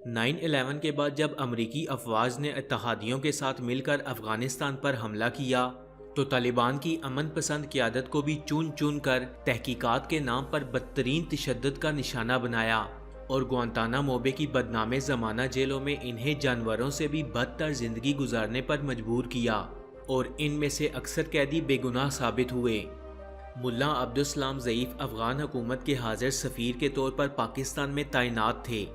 9/11 کے بعد جب امریکی افواج نے اتحادیوں کے ساتھ مل کر افغانستان پر حملہ کیا تو طالبان کی امن پسند قیادت کو بھی چون چون کر تحقیقات کے نام پر بدترین تشدد کا نشانہ بنایا اور گوانتانامو بے کی بدنام زمانہ جیلوں میں انہیں جانوروں سے بھی بدتر زندگی گزارنے پر مجبور کیا اور ان میں سے اکثر قیدی بے گناہ ثابت ہوئے۔ ملا عبدالسلام ضعیف افغان حکومت کے حاضر سفیر کے طور پر پاکستان میں تعینات تھے،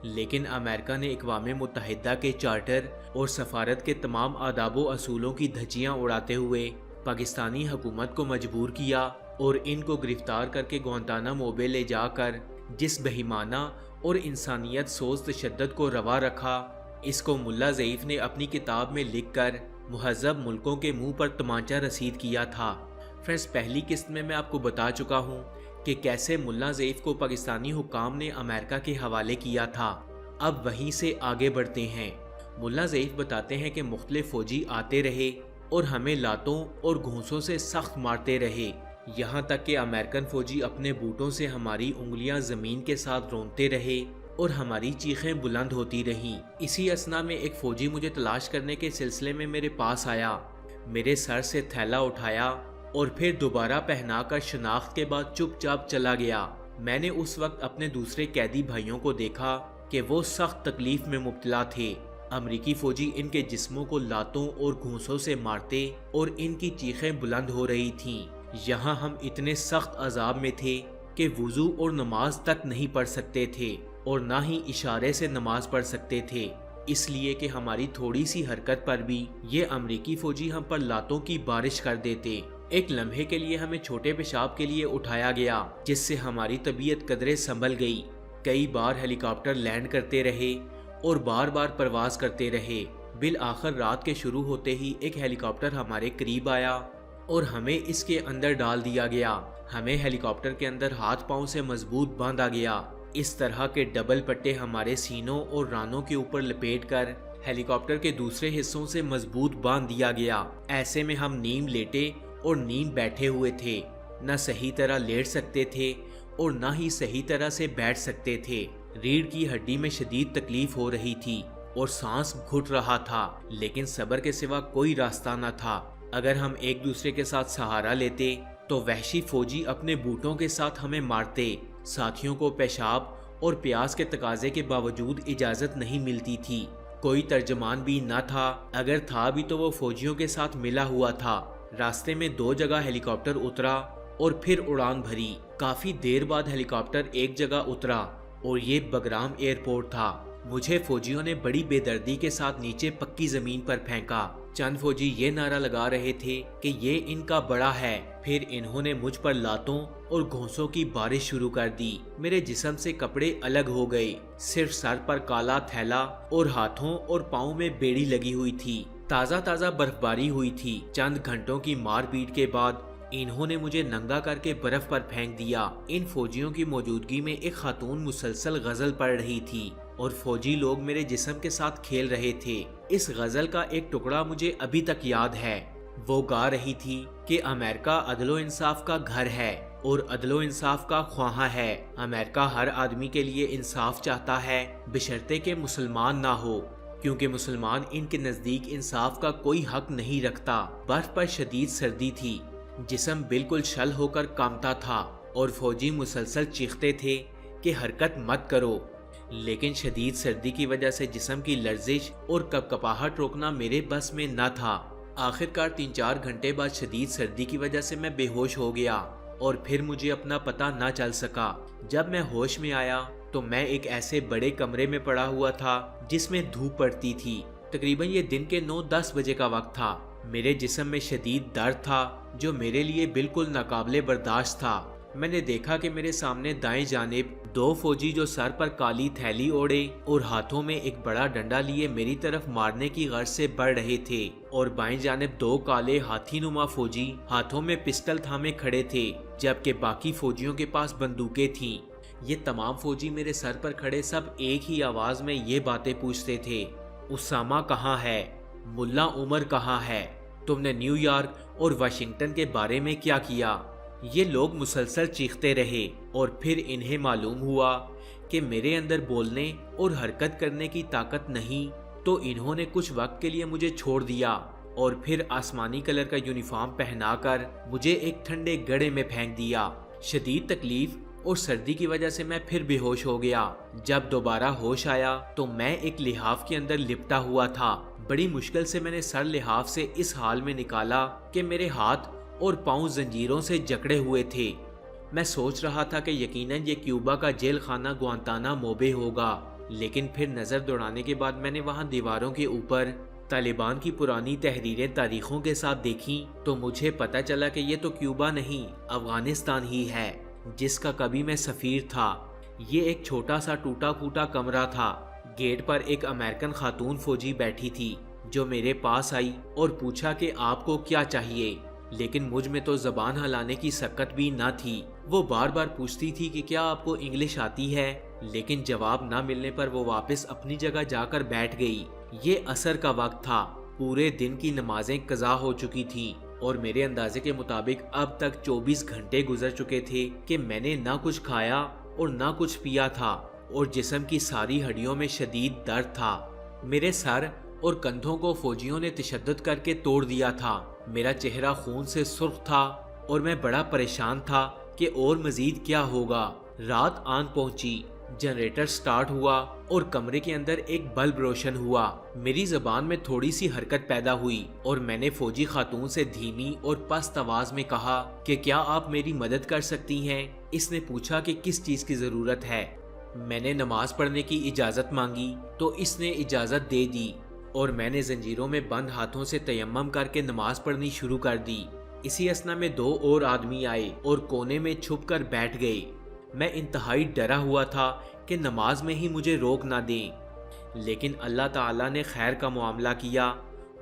لیکن امریکہ نے اقوام متحدہ کے چارٹر اور سفارت کے تمام آداب و اصولوں کی دھجیاں اڑاتے ہوئے پاکستانی حکومت کو مجبور کیا اور ان کو گرفتار کر کے گوانتانامو بے لے جا کر جس بہیمانہ اور انسانیت سوز تشدد کو روا رکھا، اس کو ملا ضعیف نے اپنی کتاب میں لکھ کر مہذب ملکوں کے منہ پر تمانچہ رسید کیا تھا۔ فرینڈز، پہلی قسط میں آپ کو بتا چکا ہوں کہ کیسے ملا ضعیف کو پاکستانی حکام نے امریکہ کے حوالے کیا تھا۔ اب وہیں سے آگے بڑھتے ہیں۔ ملا ضعیف بتاتے ہیں کہ مختلف فوجی آتے رہے اور ہمیں لاتوں اور گھونسوں سے سخت مارتے رہے، یہاں تک کہ امریکن فوجی اپنے بوٹوں سے ہماری انگلیاں زمین کے ساتھ رونتے رہے اور ہماری چیخیں بلند ہوتی رہیں۔ اسی اثنا میں ایک فوجی مجھے تلاش کرنے کے سلسلے میں میرے پاس آیا، میرے سر سے تھیلا اٹھایا اور پھر دوبارہ پہنا کر شناخت کے بعد چپ چاپ چلا گیا۔ میں نے اس وقت اپنے دوسرے قیدی بھائیوں کو دیکھا کہ وہ سخت تکلیف میں مبتلا تھے۔ امریکی فوجی ان کے جسموں کو لاتوں اور گھونسوں سے مارتے اور ان کی چیخیں بلند ہو رہی تھیں۔ یہاں ہم اتنے سخت عذاب میں تھے کہ وضو اور نماز تک نہیں پڑھ سکتے تھے اور نہ ہی اشارے سے نماز پڑھ سکتے تھے، اس لیے کہ ہماری تھوڑی سی حرکت پر بھی یہ امریکی فوجی ہم پر لاتوں کی بارش کر دیتے۔ ایک لمحے کے لیے ہمیں چھوٹے پیشاب کے لیے اٹھایا گیا، جس سے ہماری طبیعت قدرے سنبھل گئی۔ کئی بار ہیلی کاپٹر لینڈ کرتے رہے اور بار بار پرواز کرتے رہے۔ بالآخر رات کے شروع ہوتے ہی ایک ہیلی کاپٹر ہمارے قریب آیا اور ہمیں اس کے اندر ڈال دیا گیا۔ ہمیں ہیلی کاپٹر کے اندر ہاتھ پاؤں سے مضبوط باندھا گیا۔ اس طرح کے ڈبل پٹے ہمارے سینوں اور رانوں کے اوپر لپیٹ کر ہیلی کاپٹر کے دوسرے حصوں سے مضبوط باندھ دیا گیا۔ ایسے میں ہم نیم لیٹے اور نیم بیٹھے ہوئے تھے، نہ صحیح طرح لیٹ سکتے تھے اور نہ ہی صحیح طرح سے بیٹھ سکتے تھے۔ ریڑھ کی ہڈی میں شدید تکلیف ہو رہی تھی اور سانس گھٹ رہا تھا، لیکن صبر کے سوا کوئی راستہ نہ تھا۔ اگر ہم ایک دوسرے کے ساتھ سہارا لیتے تو وحشی فوجی اپنے بوٹوں کے ساتھ ہمیں مارتے۔ ساتھیوں کو پیشاب اور پیاس کے تقاضے کے باوجود اجازت نہیں ملتی تھی۔ کوئی ترجمان بھی نہ تھا، اگر تھا بھی تو وہ فوجیوں کے ساتھ ملا ہوا تھا۔ راستے میں 2 جگہ ہیلی کاپٹر اترا اور پھر اڑان بھری۔ کافی دیر بعد ہیلی کاپٹر ایک جگہ اترا اور یہ بگرام ایئرپورٹ تھا۔ مجھے فوجیوں نے بڑی بے دردی کے ساتھ نیچے پکی زمین پر پھینکا۔ چند فوجی یہ نعرہ لگا رہے تھے کہ یہ ان کا بڑا ہے۔ پھر انہوں نے مجھ پر لاتوں اور گھونسوں کی بارش شروع کر دی۔ میرے جسم سے کپڑے الگ ہو گئے، صرف سر پر کالا تھیلا اور ہاتھوں اور پاؤں میں بیڑی لگی ہوئی تھی۔ تازہ برف باری ہوئی تھی۔ چند گھنٹوں کی مار پیٹ کے بعد انہوں نے مجھے ننگا کر کے برف پر پھینک دیا۔ ان فوجیوں کی موجودگی میں ایک خاتون مسلسل غزل پڑھ رہی تھی اور فوجی لوگ میرے جسم کے ساتھ کھیل رہے تھے۔ اس غزل کا ایک ٹکڑا مجھے ابھی تک یاد ہے۔ وہ گا رہی تھی کہ امریکہ عدل و انصاف کا گھر ہے اور عدل و انصاف کا خواہاں ہے۔ امریکہ ہر آدمی کے لیے انصاف چاہتا ہے، بشرطے کہ مسلمان نہ ہو، کیونکہ مسلمان ان کے نزدیک انصاف کا کوئی حق نہیں رکھتا۔ برف پر شدید سردی تھی، جسم بالکل شل ہو کر کانپتا تھا اور فوجی مسلسل چیختے تھے کہ حرکت مت کرو، لیکن شدید سردی کی وجہ سے جسم کی لرزش اور کپکپاہٹ روکنا میرے بس میں نہ تھا۔ آخرکار 3-4 گھنٹے بعد شدید سردی کی وجہ سے میں بے ہوش ہو گیا اور پھر مجھے اپنا پتہ نہ چل سکا۔ جب میں ہوش میں آیا تو میں ایک ایسے بڑے کمرے میں پڑا ہوا تھا جس میں دھوپ پڑتی تھی۔ تقریباً یہ دن کے 9-10 بجے کا وقت تھا۔ میرے جسم میں شدید درد تھا جو میرے لیے بالکل ناقابل برداشت تھا۔ میں نے دیکھا کہ میرے سامنے دائیں جانب 2 فوجی جو سر پر کالی تھیلی اوڑھے اور ہاتھوں میں ایک بڑا ڈنڈا لیے میری طرف مارنے کی غرض سے بڑھ رہے تھے، اور بائیں جانب 2 کالے ہاتھی نما فوجی ہاتھوں میں پسٹل تھامے کھڑے تھے، جبکہ باقی فوجیوں کے پاس بندوقیں تھیں۔ یہ تمام فوجی میرے سر پر کھڑے سب ایک ہی آواز میں یہ باتیں پوچھتے تھے: اسامہ کہاں ہے؟ ملا عمر کہاں ہے؟ تم نے نیو یارک اور واشنگٹن کے بارے میں کیا کیا؟ یہ لوگ مسلسل چیختے رہے اور پھر انہیں معلوم ہوا کہ میرے اندر بولنے اور حرکت کرنے کی طاقت نہیں، تو انہوں نے کچھ وقت کے لیے مجھے چھوڑ دیا اور پھر آسمانی کلر کا یونیفارم پہنا کر مجھے ایک ٹھنڈے گڑھے میں پھینک دیا۔ شدید تکلیف اور سردی کی وجہ سے میں پھر بے ہوش ہو گیا۔ جب دوبارہ ہوش آیا تو میں ایک لحاف کے اندر لپٹا ہوا تھا۔ بڑی مشکل سے میں نے سر لحاف سے اس حال میں نکالا کہ میرے ہاتھ اور پاؤں زنجیروں سے جکڑے ہوئے تھے۔ میں سوچ رہا تھا کہ یقیناً یہ کیوبا کا جیل خانہ گوانتانامو بے ہوگا، لیکن پھر نظر دوڑانے کے بعد میں نے وہاں دیواروں کے اوپر طالبان کی پرانی تحریریں تاریخوں کے ساتھ دیکھیں تو مجھے پتہ چلا کہ یہ تو کیوبا نہیں، افغانستان ہی ہے، جس کا کبھی میں سفیر تھا۔ یہ ایک چھوٹا سا ٹوٹا پھوٹا کمرہ تھا۔ گیٹ پر ایک امریکن خاتون فوجی بیٹھی تھی جو میرے پاس آئی اور پوچھا کہ آپ کو کیا چاہیے، لیکن مجھ میں تو زبان ہلانے کی سکت بھی نہ تھی۔ وہ بار بار پوچھتی تھی کہ کیا آپ کو انگلش آتی ہے، لیکن جواب نہ ملنے پر وہ واپس اپنی جگہ جا کر بیٹھ گئی۔ یہ عصر کا وقت تھا، پورے دن کی نمازیں قضا ہو چکی تھیں اور میرے اندازے کے مطابق اب تک 24 گھنٹے گزر چکے تھے کہ میں نے نہ کچھ کھایا اور نہ کچھ پیا تھا، اور جسم کی ساری ہڈیوں میں شدید درد تھا۔ میرے سر اور کندھوں کو فوجیوں نے تشدد کر کے توڑ دیا تھا۔ میرا چہرہ خون سے سرخ تھا اور میں بڑا پریشان تھا کہ اور مزید کیا ہوگا۔ رات آن پہنچی، جنریٹر سٹارٹ ہوا اور کمرے کے اندر ایک بلب روشن ہوا۔ میری زبان میں تھوڑی سی حرکت پیدا ہوئی اور میں نے فوجی خاتون سے دھیمی اور پست آواز میں کہا کہ کیا آپ میری مدد کر سکتی ہیں؟ اس نے پوچھا کہ کس چیز کی ضرورت ہے۔ میں نے نماز پڑھنے کی اجازت مانگی تو اس نے اجازت دے دی اور میں نے زنجیروں میں بند ہاتھوں سے تیمم کر کے نماز پڑھنی شروع کر دی۔ اسی اثنا میں 2 اور آدمی آئے اور کونے میں چھپ کر بیٹھ گئے۔ میں انتہائی ڈرا ہوا تھا کہ نماز میں ہی مجھے روک نہ دیں، لیکن اللہ تعالیٰ نے خیر کا معاملہ کیا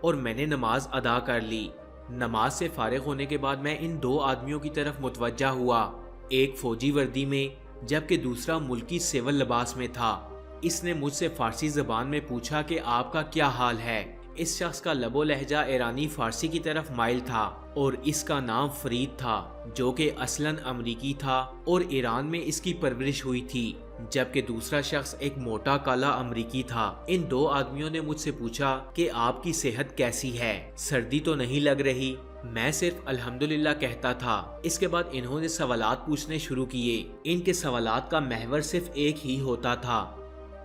اور میں نے نماز ادا کر لی۔ نماز سے فارغ ہونے کے بعد میں ان 2 آدمیوں کی طرف متوجہ ہوا، ایک فوجی وردی میں جبکہ دوسرا ملکی سول لباس میں تھا۔ اس نے مجھ سے فارسی زبان میں پوچھا کہ آپ کا کیا حال ہے۔ اس شخص کا لب و لہجہ ایرانی فارسی کی طرف مائل تھا اور اس کا نام فرید تھا، جو کہ اصلاً امریکی تھا اور ایران میں اس کی پرورش ہوئی تھی، جبکہ دوسرا شخص ایک موٹا کالا امریکی تھا۔ ان 2 آدمیوں نے مجھ سے پوچھا کہ آپ کی صحت کیسی ہے، سردی تو نہیں لگ رہی؟ میں صرف الحمدللہ کہتا تھا۔ اس کے بعد انہوں نے سوالات پوچھنے شروع کیے۔ ان کے سوالات کا محور صرف ایک ہی ہوتا تھا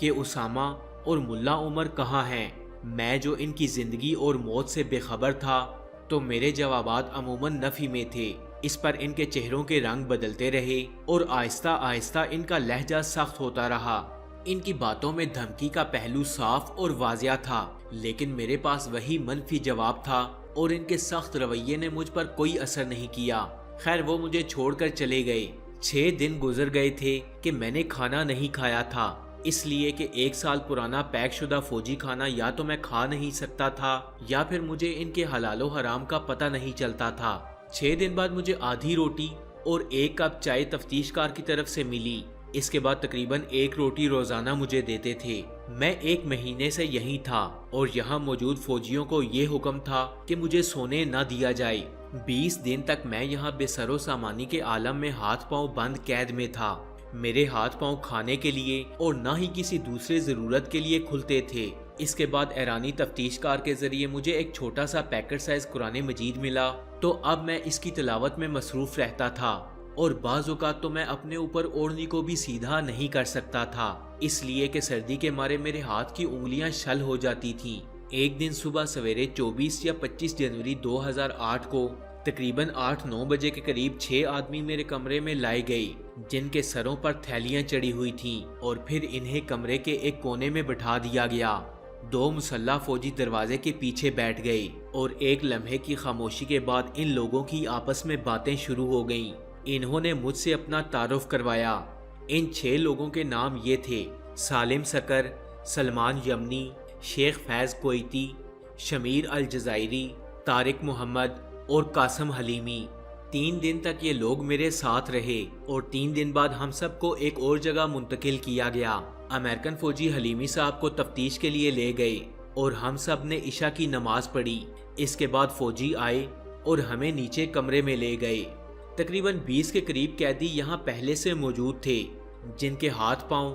کہ اسامہ اور ملا عمر کہاں ہیں؟ میں جو ان کی زندگی اور موت سے بے خبر تھا تو میرے جوابات عموماً نفی میں تھے۔ اس پر ان کے چہروں کے رنگ بدلتے رہے اور آہستہ آہستہ ان کا لہجہ سخت ہوتا رہا۔ ان کی باتوں میں دھمکی کا پہلو صاف اور واضح تھا، لیکن میرے پاس وہی منفی جواب تھا اور ان کے سخت رویے نے مجھ پر کوئی اثر نہیں کیا۔ خیر وہ مجھے چھوڑ کر چلے گئے۔ 6 دن گزر گئے تھے کہ میں نے کھانا نہیں کھایا تھا، اس لیے کہ 1 سال پرانا پیک شدہ فوجی کھانا یا تو میں کھا نہیں سکتا تھا یا پھر مجھے ان کے حلال و حرام کا پتہ نہیں چلتا تھا۔ 6 دن بعد مجھے آدھی روٹی اور 1 کپ چائے تفتیش کار کی طرف سے ملی۔ اس کے بعد تقریباً 1 روٹی روزانہ مجھے دیتے تھے۔ میں 1 مہینے سے یہیں تھا اور یہاں موجود فوجیوں کو یہ حکم تھا کہ مجھے سونے نہ دیا جائے۔ 20 دن تک میں یہاں بے سر و سامانی کے عالم میں ہاتھ پاؤں بند قید میں تھا۔ میرے ہاتھ پاؤں کھانے کے لیے اور نہ ہی کسی دوسرے ضرورت کے لیے کھلتے تھے۔ اس کے بعد ایرانی تفتیش کار کے ذریعے مجھے ایک چھوٹا سا پیکٹ سائز قرآن مجید ملا، تو اب میں اس کی تلاوت میں مصروف رہتا تھا اور بعض اوقات تو میں اپنے اوپر اوڑھنی کو بھی سیدھا نہیں کر سکتا تھا، اس لیے کہ سردی کے مارے میرے ہاتھ کی انگلیاں شل ہو جاتی تھیں۔ ایک دن صبح سویرے 24 یا 25 جنوری 2008 کو تقریباً 8-9 بجے کے قریب 6 آدمی میرے کمرے میں لائے گئے، جن کے سروں پر تھیلیاں چڑھی ہوئی تھیں، اور پھر انہیں کمرے کے ایک کونے میں بٹھا دیا گیا۔ 2 مسلح فوجی دروازے کے پیچھے بیٹھ گئے اور ایک لمحے کی خاموشی کے بعد ان لوگوں کی آپس میں باتیں شروع ہو گئیں۔ انہوں نے مجھ سے اپنا تعارف کروایا۔ ان 6 لوگوں کے نام یہ تھے: سالم سکر، سلمان یمنی، شیخ فیض کویتی، شمیر الجزائری، طارق محمد اور قاسم حلیمی۔ 3 دن تک یہ لوگ میرے ساتھ رہے اور 3 دن بعد ہم سب کو ایک اور جگہ منتقل کیا گیا۔ امریکن فوجی حلیمی صاحب کو تفتیش کے لیے لے گئے اور ہم سب نے عشاء کی نماز پڑھی۔ اس کے بعد فوجی آئے اور ہمیں نیچے کمرے میں لے گئے۔ تقریباً 20 کے قریب قیدی یہاں پہلے سے موجود تھے، جن کے ہاتھ پاؤں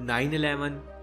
9/11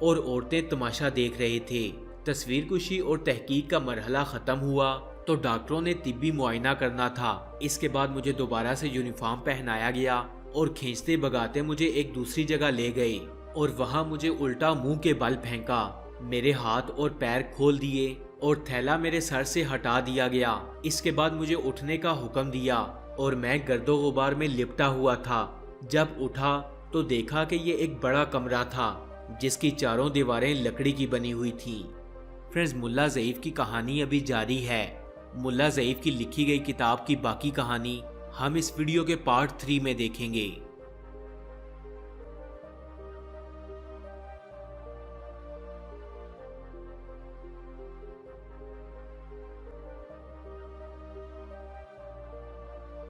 اور عورتیں تماشا دیکھ رہے تھے۔ تصویر کشی اور تحقیق کا مرحلہ ختم ہوا تو ڈاکٹروں نے طبی معائنہ کرنا تھا۔ اس کے بعد مجھے دوبارہ سے یونیفارم پہنایا گیا اور کھینچتے بگاتے مجھے ایک دوسری جگہ لے گئے اور وہاں مجھے الٹا منہ کے بل پھینکا، میرے ہاتھ اور پیر کھول دیے اور تھیلا میرے سر سے ہٹا دیا گیا۔ اس کے بعد مجھے اٹھنے کا حکم دیا اور میں گرد و غبار میں لپٹا ہوا تھا۔ جب اٹھا تو دیکھا کہ یہ ایک بڑا کمرہ تھا جس کی چاروں دیواریں لکڑی کی بنی ہوئی تھیں۔ فرینڈز، ملا ضعیف کی کہانی ابھی جاری ہے۔ ملا ضعیف کی لکھی گئی کتاب کی باقی کہانی ہم اس ویڈیو کے پارٹ 3 میں دیکھیں گے۔